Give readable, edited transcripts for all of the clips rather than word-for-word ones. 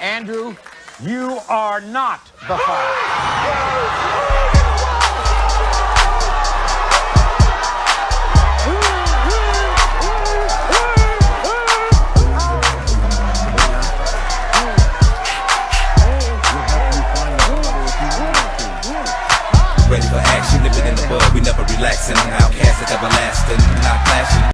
Andrew, you are not the father. Ready for action, living in the bud, we never relaxing. Outcast is everlasting, not clashing.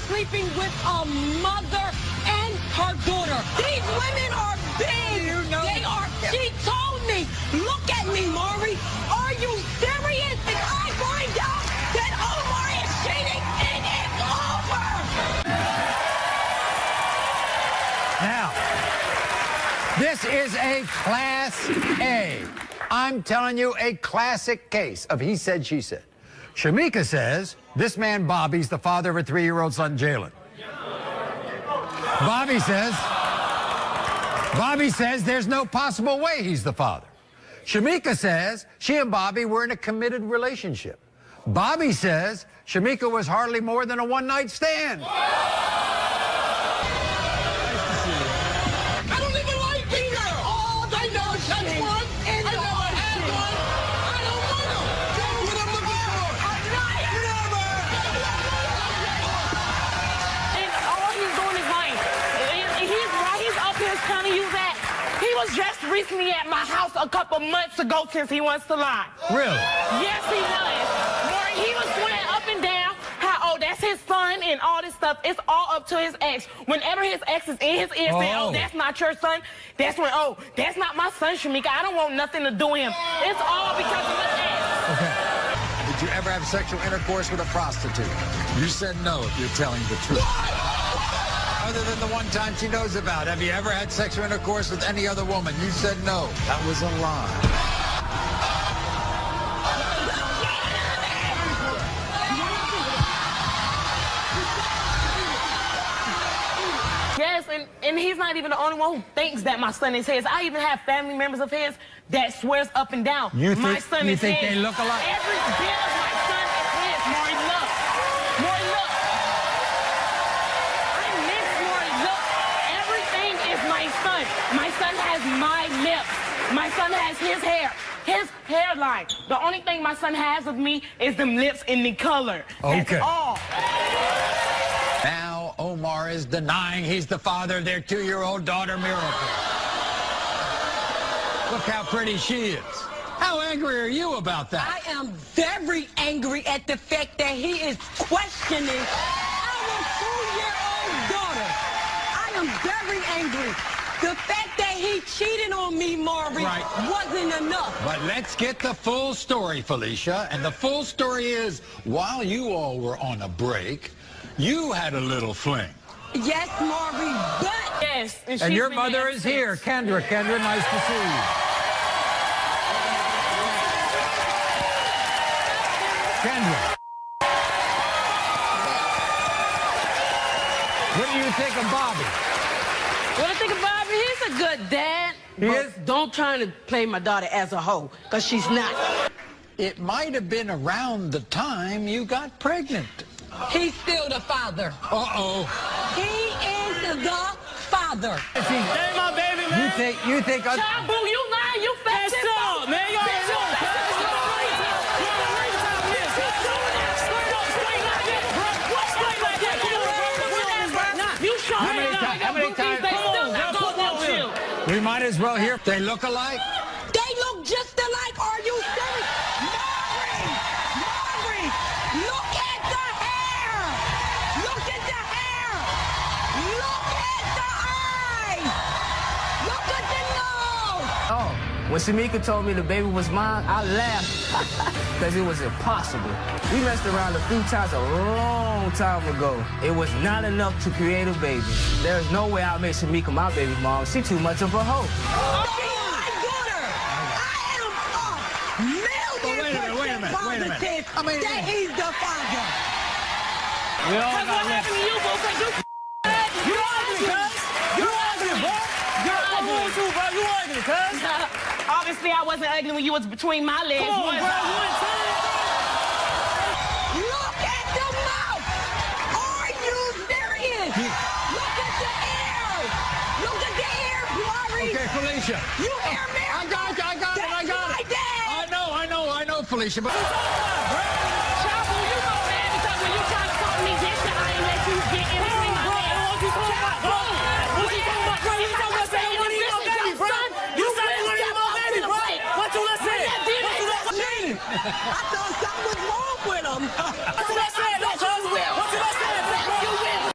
Sleeping with a mother and her daughter. These women are big. They are. She told me, look at me, Maury. Are you serious? If I find out that Omar is cheating, it is over. Now, this is a Class A. I'm telling you, a classic case of he said, she said. Shamika says this man Bobby's the father of her 3-year-old son, Jalen. Bobby says there's no possible way he's the father. Shamika says she and Bobby were in a committed relationship. Bobby says Shamika was hardly more than a one-night stand. I don't even like being there. Oh, they never touched one. I never had one. I don't want them. That's what I'm looking for. I'm not. Never. And all he's doing is lying. He's up here telling you that he was just recently at my house a couple months ago since he wants to lie. Really? Yes, he was. Maury, he was swearing up and down how, oh, that's his son and all this stuff. It's all up to his ex. Whenever his ex is in his ear saying, oh, that's not your son, that's when, oh, that's not my son, Shamika. I don't want nothing to do with him. It's all because of his ex. Okay. Did you ever have sexual intercourse with a prostitute? You said no if you're telling the truth. Other than the one time she knows about, have you ever had sexual intercourse with any other woman? You said no. That was a lie. Yes, and he's not even the only one who thinks that my son is his. I even have family members of his that swears up and down my son is his. You think they look alike? Every bit of my son is his. Maury, look. Maury, look. I miss Maury, look. Everything is my son. My son has my lips. My son has his hair. His hairline. The only thing my son has of me is them lips and the color. That's all. Now Omar is denying he's the father of their 2-year-old daughter, Miracle. Look how pretty she is. How angry are you about that? I am very angry at the fact that he is questioning our 2-year-old daughter. I am very angry. The fact that he cheated on me, Maury, wasn't enough. But let's get the full story, Felicia. And the full story is, while you all were on a break, you had a little fling. Yes, Maury, but... Yes. And your mother is here. Kendra, nice to see you. Kendra. What do you think of Bobby? What I think of Bobby, he's a good dad. He is? Don't try to play my daughter as a hoe, because she's not. It might have been around the time you got pregnant. He's still the father. Uh-oh. He is the father. Hey, my baby, man. You think... Child, boo, you lying, you fat shit. Man, you already know. How many times? We might as well hear. They look alike? They look just alike. Are you serious? Maury, look at the hair. Look at the hair. Look at the eyes. Look at the nose. Oh, When Shamika told me the baby was mine, I laughed because it was impossible. We messed around a few times a long time ago. It was not enough to create a baby. There's no way I'll make Shamika my baby mom. She too much of a hoe. Wait a minute. I mean, that he's the father. Because what happened to you, boo? Because you ugly, cuz. You ugly, bro. You're ugly, too, bro. You ugly, cuz. Obviously, I wasn't ugly when you was between my legs. Come on, bro. Look at the mouth. Are you serious? Look at the ear. Look at the ear, Maury. Okay, Felicia. You hear me? I got it. I know, Felicia, but... Chapel, you know, man, because when you try to talk to me this shit, I ain't let you get in between my legs. What you talking about, bro? What you talking about, bro? You talking about saying you want to eat my baby, bro? You said you want to eat my baby, bro? What you let's say? I thought something was wrong with him. What you let's say, though, cuz? What you let's say, bro? You will.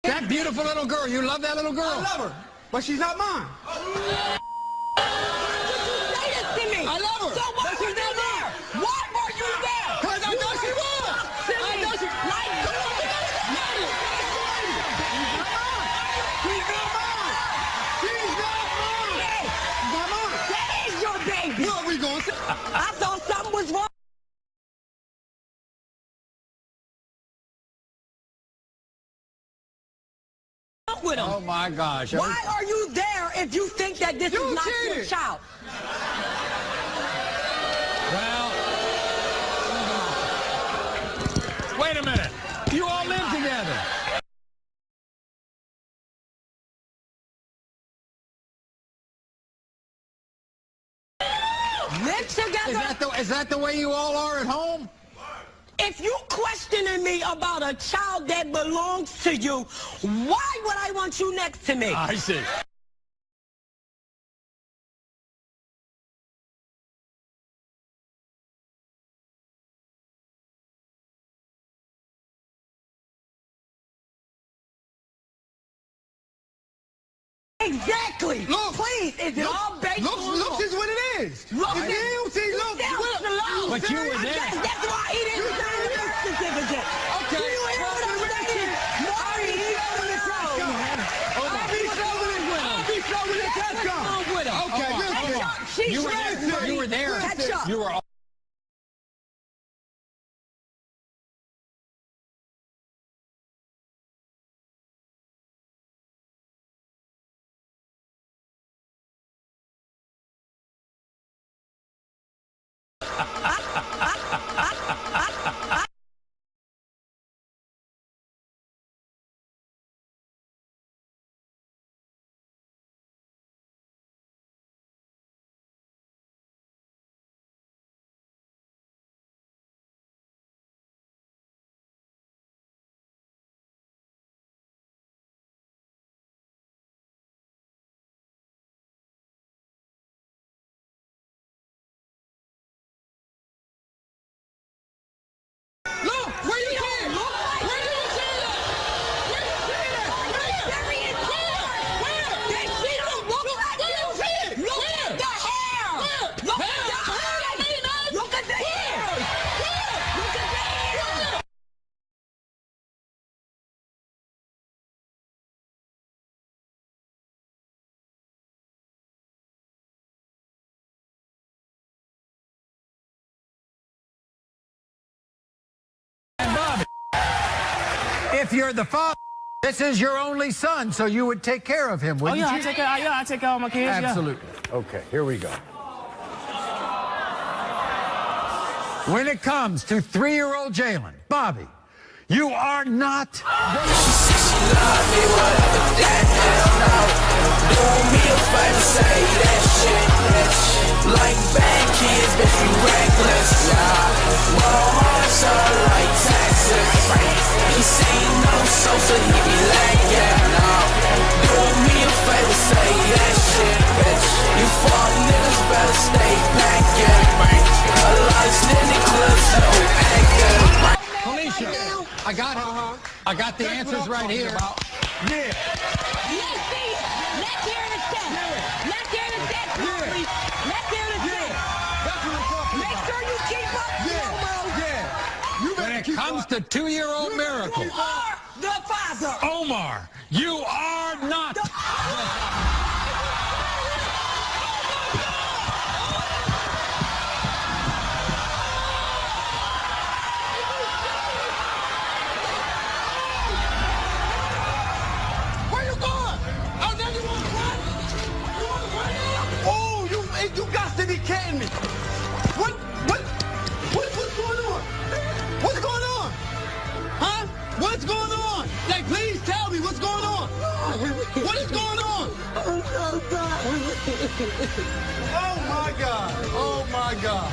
That beautiful little girl, you love that little girl? I love her, but she's not mine. Say this to me. I love her. So why were you there? Why were you there? Because I know she was. I know she was. Like, She's not mine. She's not mine. She's not mine. that is your baby. What are we going to say? I thought something was wrong with him. Oh, my gosh. Why are you there if you think that this is not your cheated. child? Well, wait a minute. You all live together. Live together. Is that the way you all are at home? If you questioning me about a child that belongs to you, why would I want you next to me? I see. Exactly. Look, please, is it all based on Looks is what it is. Look, If you don't see looks, But you were there. That's why he didn't sign the birth certificate. Okay. Do you hear what I'm saying? Maury, he's on the show. I'll be showing it test gun. Okay, listen. She's You were there. Catch up. You were all... Look, where you see it? Where do you see it? Where you see it? That she don't look like you. Look at the hair. Look at the hair. Look at the hair. Look at the hair. If you're the father, this is your only son, so you would take care of him, wouldn't you? I take care of my kids. Absolutely. Okay, here we go. When it comes to 3-year-old Jalen, Bobby, You are not. She said she love me, whatever that hell no. Do me a favor, say that shit, bitch. Like bad kids, bitch, you reckless, yeah. But our hearts are like taxes. He say no, so he be like, yeah, no. Do me a favor, say that shit, bitch. You fuck niggas better stay back, yeah. A lot of standing clips, no acting. Felicia, I got it. I got the answers right here. Yeah. Let's see it. Let's hear the test. Let's hear the test, Murray. Let's hear the test. That's what I'm talking Make about. sure you keep up, Slow-mo. Yeah. You When better it keep comes up. to two-year-old miracle, You are the father. Omar, you are not. Where you going? Oh, now you want to run? You want to run now? Oh, you got to be kidding me. What's going on? What's going on? Huh? What's going on? Like, please tell me what's going on. What is going on? Oh my God. Oh my God.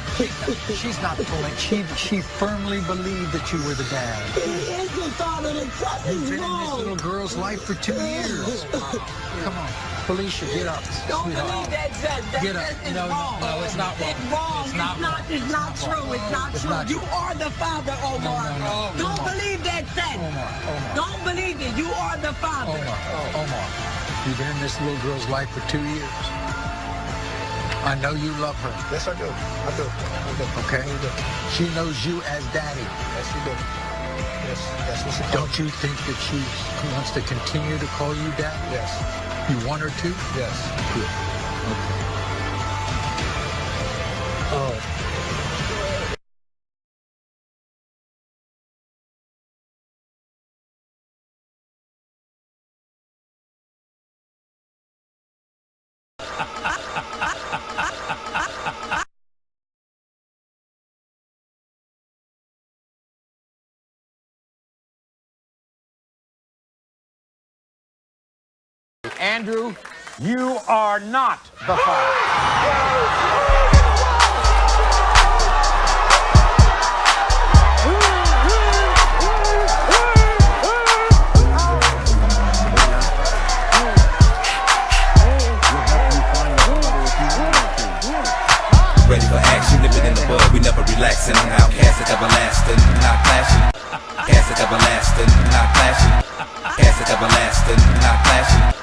She's not pulling. She firmly believed that you were the dad. He is the father. The trust You've is been in this wrong. little girl's life for 2 years. Come on, Felicia, get up, Don't sweetheart. believe that judge. That Get up. judge is No, wrong. no, it's not wrong. It's wrong. It's not wrong. It's not true. It's not It's true. not You true. are the father, Omar. No. Don't Omar. believe that sentence. Omar. Don't believe it. You are the father. Omar, you've been in this little girl's life for 2 years. I know you love her. Yes, I do. I do. Okay? She knows you as daddy. Yes, you do. Yes. Don't you think that she wants to continue to call you dad? Yes. You want her to? Yes. Good. Okay. Oh. Andrew, you are not the father. Ready for action, nip it in the bud, we never relaxing. Outcast at everlasting, not clashing. Cast at everlasting, not clashing. Cast at everlasting, not clashing.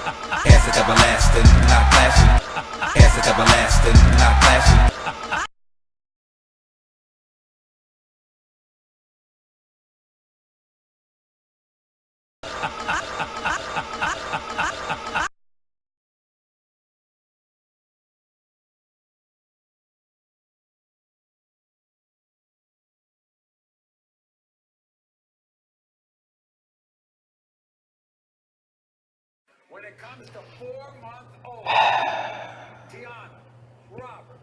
Cast at everlasting, not clashing. Cast at everlasting, not clashing. When it comes to 4-month-old, Tiana, Robert,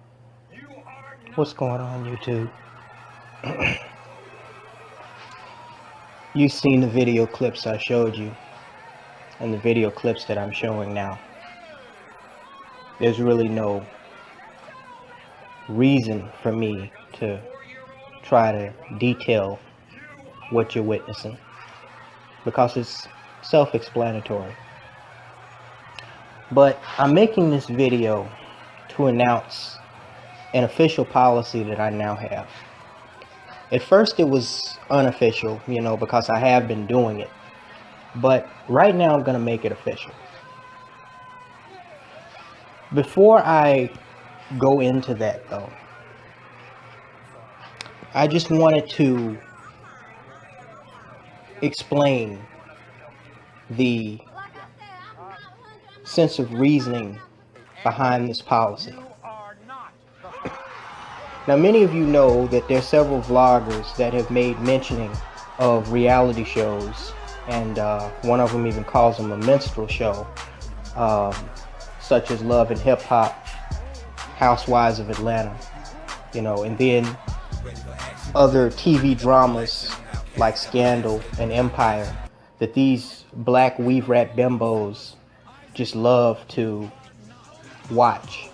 you are not. What's going on, YouTube? You've seen the video clips I showed you and the video clips that I'm showing now. There's really no reason for me to try to detail what you're witnessing because it's self-explanatory. But I'm making this video to announce an official policy that I now have. At first it was unofficial, you know, because I have been doing it. But right now I'm going to make it official. Before I go into that though, I just wanted to explain the sense of reasoning behind this policy. Now, many of you know that there are several vloggers that have made mentioning of reality shows, and one of them even calls them a minstrel show, such as Love and Hip Hop, Housewives of Atlanta, you know, and then other TV dramas like Scandal and Empire that these black weave rat bimbos just love to watch.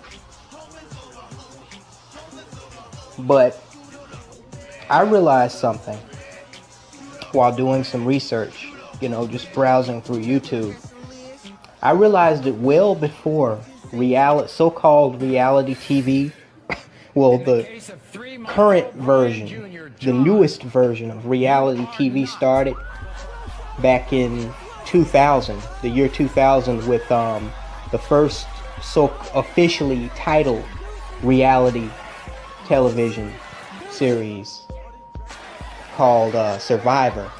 But I realized something while doing some research, you know, just browsing through YouTube. I realized that well before so-called reality TV, well, the current version, the newest version of reality TV started back in 2000, the year 2000, with the first officially titled reality television series called Survivor.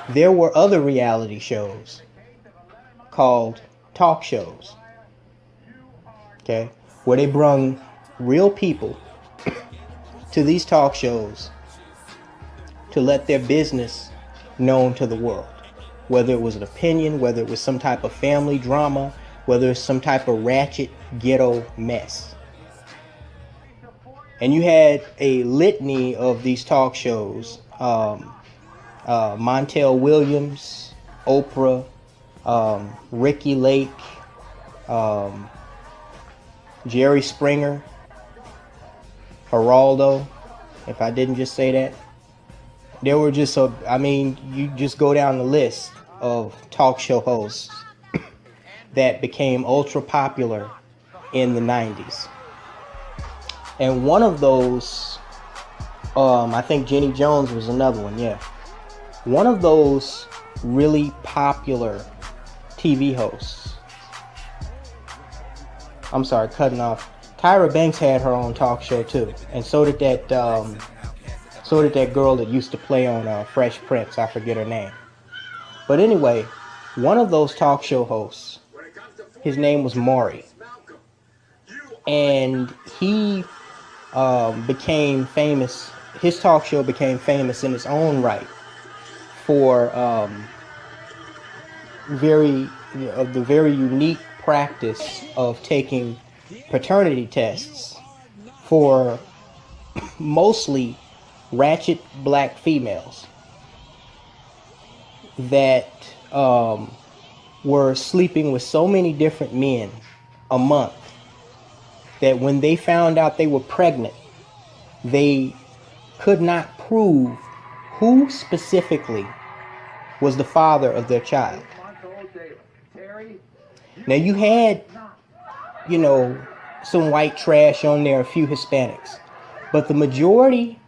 There were other reality shows called talk shows, okay, where they brung real people to these talk shows to let their business known to the world, whether it was an opinion, whether it was some type of family drama, whether it's some type of ratchet ghetto mess. And you had a litany of these talk shows, Montel Williams, Oprah, Ricky Lake, Jerry Springer, Geraldo, if I didn't just say that. There were just you just go down the list of talk show hosts that became ultra popular in the 90s. And one of those, I think Jenny Jones was another one, yeah. One of those really popular TV hosts, I'm sorry, cutting off. Tyra Banks had her own talk show too, and so did that girl that used to play on Fresh Prince. I forget her name. But anyway, one of those talk show hosts, his name was Maury, and he became famous. His talk show became famous in its own right for the very unique practice of taking paternity tests for mostly ratchet black females that were sleeping with so many different men a month that when they found out they were pregnant, they could not prove who specifically was the father of their child. Now you had, some white trash on there, a few Hispanics, but the majority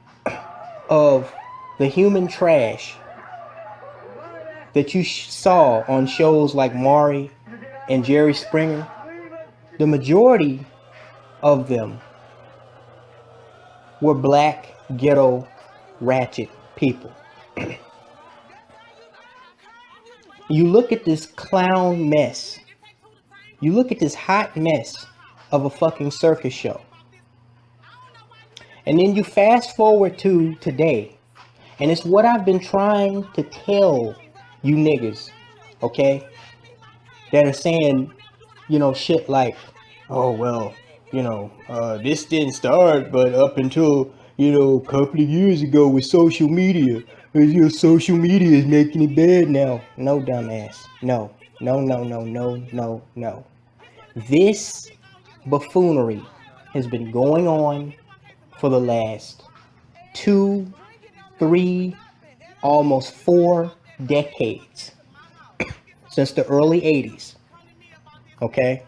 of the human trash that you saw on shows like Maury and Jerry Springer, the majority of them were black, ghetto, ratchet people. You look at this clown mess. You look at this hot mess of a fucking circus show. And then you fast forward to today. And it's what I've been trying to tell you niggas, okay? That are saying, shit like, oh, well, this didn't start, but up until, a couple of years ago with social media. Social media is making it bad now. No, dumbass. No. This buffoonery has been going on for the last 2, 3, almost 4 decades. Since the early 80s. Okay?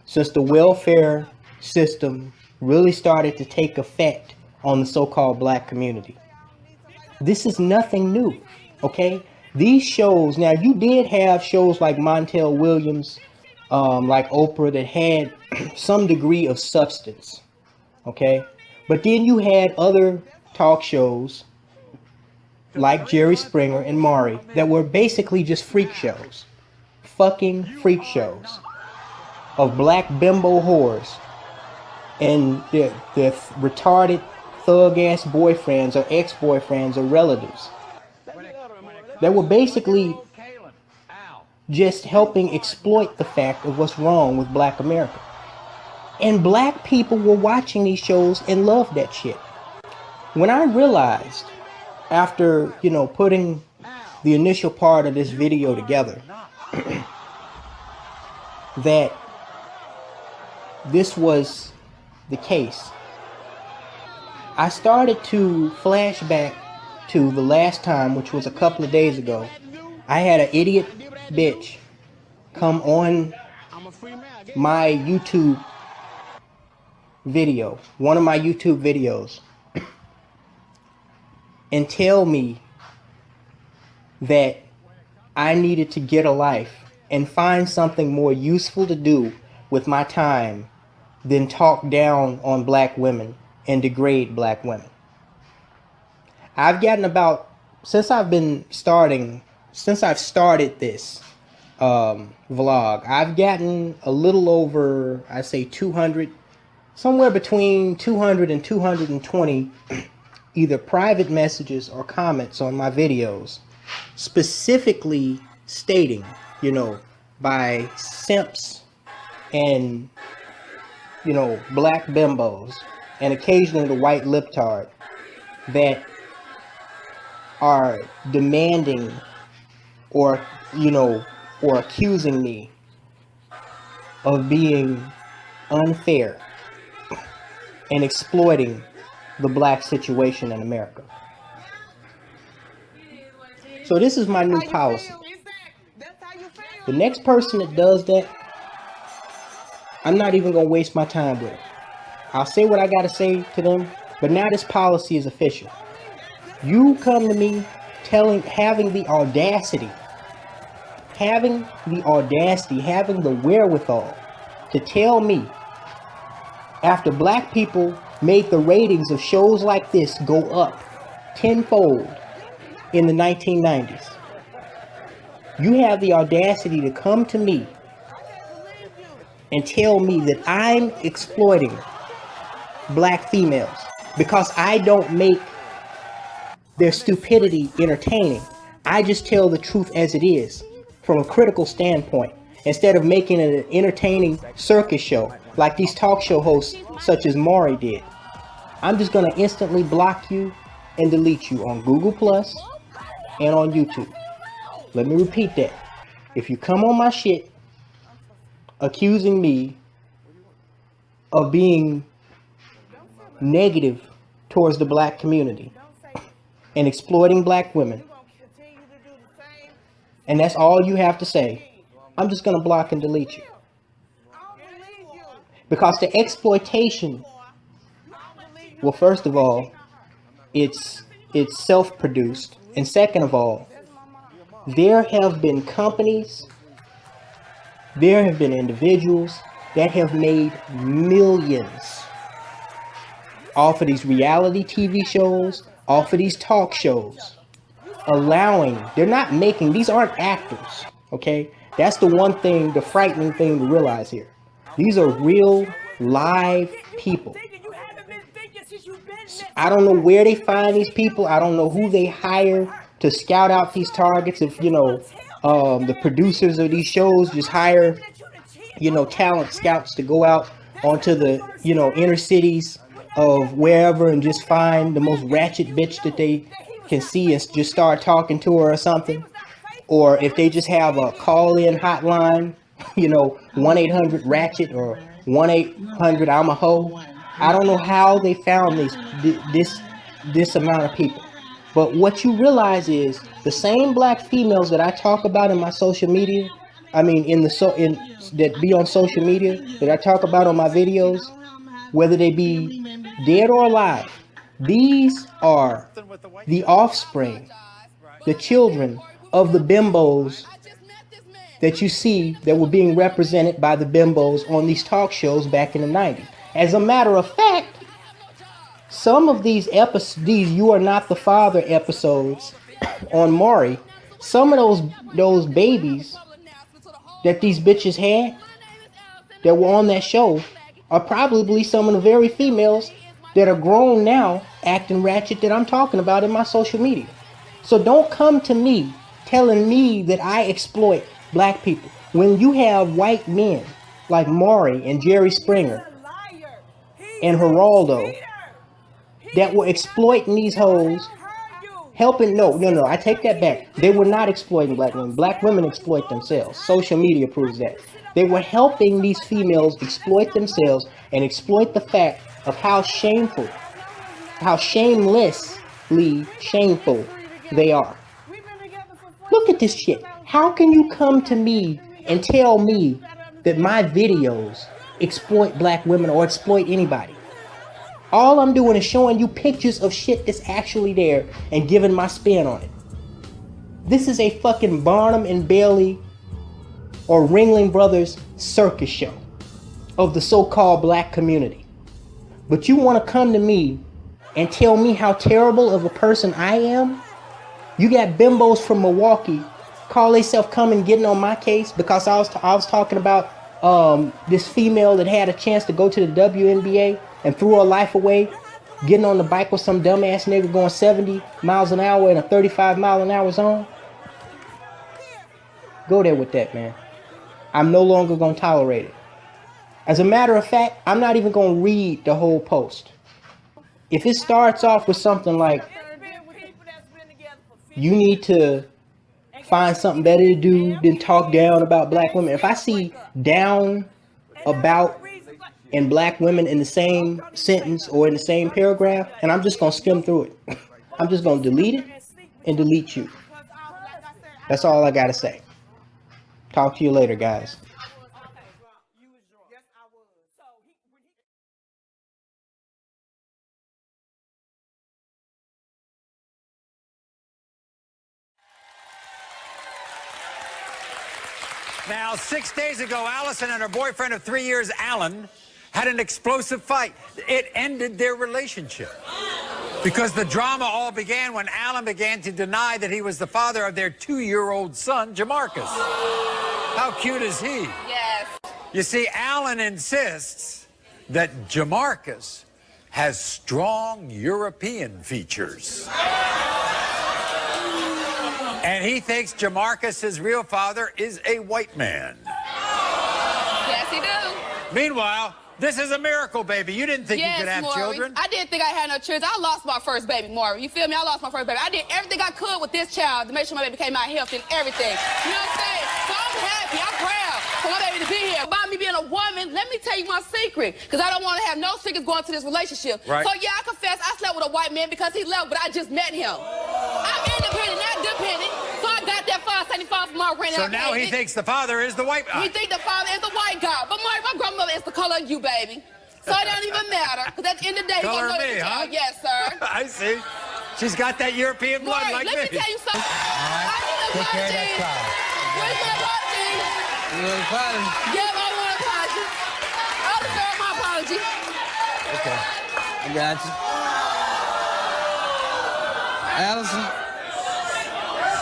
Since the welfare system really started to take effect on the so-called black community. This is nothing new, okay? These shows, now you did have shows like Montel Williams, like Oprah, that had some degree of substance, okay? But then you had other talk shows like Jerry Springer and Maury that were basically just freak shows. Fucking freak shows of black bimbo whores and their retarded thug-ass boyfriends or ex-boyfriends or relatives that were basically just helping exploit the fact of what's wrong with black America. And black people were watching these shows and loved that shit. When I realized after, putting the initial part of this video together, that this was the case. I started to flash back to the last time, which was a couple of days ago. I had an idiot bitch come on my YouTube video, one of my YouTube videos, and tell me that I needed to get a life and find something more useful to do with my time than talk down on black women and degrade black women. I've gotten since I've started this vlog, I've gotten a little over, I say 200, somewhere between 200 and 220 either private messages or comments on my videos, specifically stating, by simps and, black bimbos, and occasionally the white libtard, that are demanding or accusing me of being unfair and exploiting the black situation in America. So this is my new policy. The next person that does that, I'm not even going to waste my time with it. I'll say what I got to say to them, but now this policy is official. You come to me having the audacity, having the wherewithal to tell me, after black people made the ratings of shows like this go up tenfold in the 1990s, you have the audacity to come to me and tell me that I'm exploiting black females because I don't make their stupidity entertaining. I just tell the truth as it is from a critical standpoint, instead of making it an entertaining circus show like these talk show hosts such as Maury did. I'm just going to instantly block you and delete you on Google Plus and on YouTube. Let me repeat that. If you come on my shit accusing me of being negative towards the black community and exploiting black women, and that's all you have to say, I'm just going to block and delete you. Because the exploitation, well, first of all, it's self-produced, and second of all, there have been companies, there have been individuals that have made millions off of these reality TV shows, off of these talk shows, they're not making, these aren't actors, okay? That's the one thing, the frightening thing to realize here. These are real, live people. I don't know where they find these people. I don't know who they hire to scout out these targets. If, the producers of these shows just hire, talent scouts to go out onto the, inner cities of wherever and just find the most ratchet bitch that they can see and just start talking to her or something. Or if they just have a call-in hotline, 1-800-RATCHET or 1-800-I'm-a-hoe. I don't know how they found this amount of people. But what you realize is the same black females that I talk about in my social media, that be on social media, that I talk about on my videos, whether they be dead or alive, these are the offspring, the children of the bimbos that you see that were being represented by the bimbos on these talk shows back in the 90s. As a matter of fact, some of these You Are Not the Father episodes on Maury, some of those babies that these bitches had that were on that show are probably some of the very females that are grown now acting ratchet that I'm talking about in my social media. So don't come to me telling me that I exploit black people when you have white men like Maury and Jerry Springer and Geraldo that were exploiting these hoes helping. No. I take that back. They were not exploiting black women. Black women exploit themselves. Social media proves that. They were helping these females exploit themselves and exploit the fact of how shameful, how shamelessly shameful they are. Look at this shit. How can you come to me and tell me that my videos exploit black women or exploit anybody? All I'm doing is showing you pictures of shit that's actually there and giving my spin on it. This is a fucking Barnum and Bailey or Ringling Brothers circus show of the so-called black community. But you want to come to me and tell me how terrible of a person I am? You got bimbos from Milwaukee call themselves coming getting on my case because I was talking about this female that had a chance to go to the WNBA and threw her life away, getting on the bike with some dumbass nigga going 70 miles an hour in a 35 mile an hour zone. Go there with that, man. I'm no longer going to tolerate it. As a matter of fact, I'm not even going to read the whole post. If it starts off with something like, you need to find something better to do than talk down about black women. If I see down about and black women in the same sentence or in the same paragraph, and I'm just going to skim through it. I'm just going to delete it and delete you. That's all I got to say. Talk to you later, guys. Now, 6 days ago, Allison and her boyfriend of 3 years, Alan, had an explosive fight. It ended their relationship. Because the drama all began when Alan began to deny that he was the father of their 2-year-old son, Jamarcus. How cute is he? Yes. You see, Alan insists that Jamarcus has strong European features. And he thinks Jamarcus's real father is a white man. Yes, he do. Meanwhile, this is a miracle, baby. You didn't think you could have children? I didn't think I had no children. I lost my first baby, Maury. You feel me? I lost my first baby. I did everything I could with this child to make sure my baby came out healthy and everything. You know what I'm saying? So I'm happy. I'm proud for my baby to be here. About me being a woman, let me tell you my secret. Because I don't want to have no secrets going to this relationship. Right. So, yeah, I confess I slept with a white man because he left, but I just met him. I'm independent, not dependent. So I got that $5.75 for my rent. So now he thinks the father is the white guy. He thinks the father is the white guy. But my grandmother is the color of you, baby. So it doesn't even matter. Because at the end of the day, Color he's going to me, know huh? Yes, sir. I see. She's got that European blood Right, like me. let me tell you something. I need an Take care of that apology. child. Where's my apology? You want an apology? Yeah, I want an apology. I'll deserve my apology. Okay. I got you. Allison,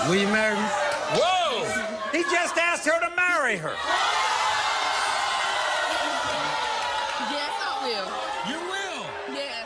will you marry me? Whoa! He just asked her to marry her. Yes, I will. You will? Yes.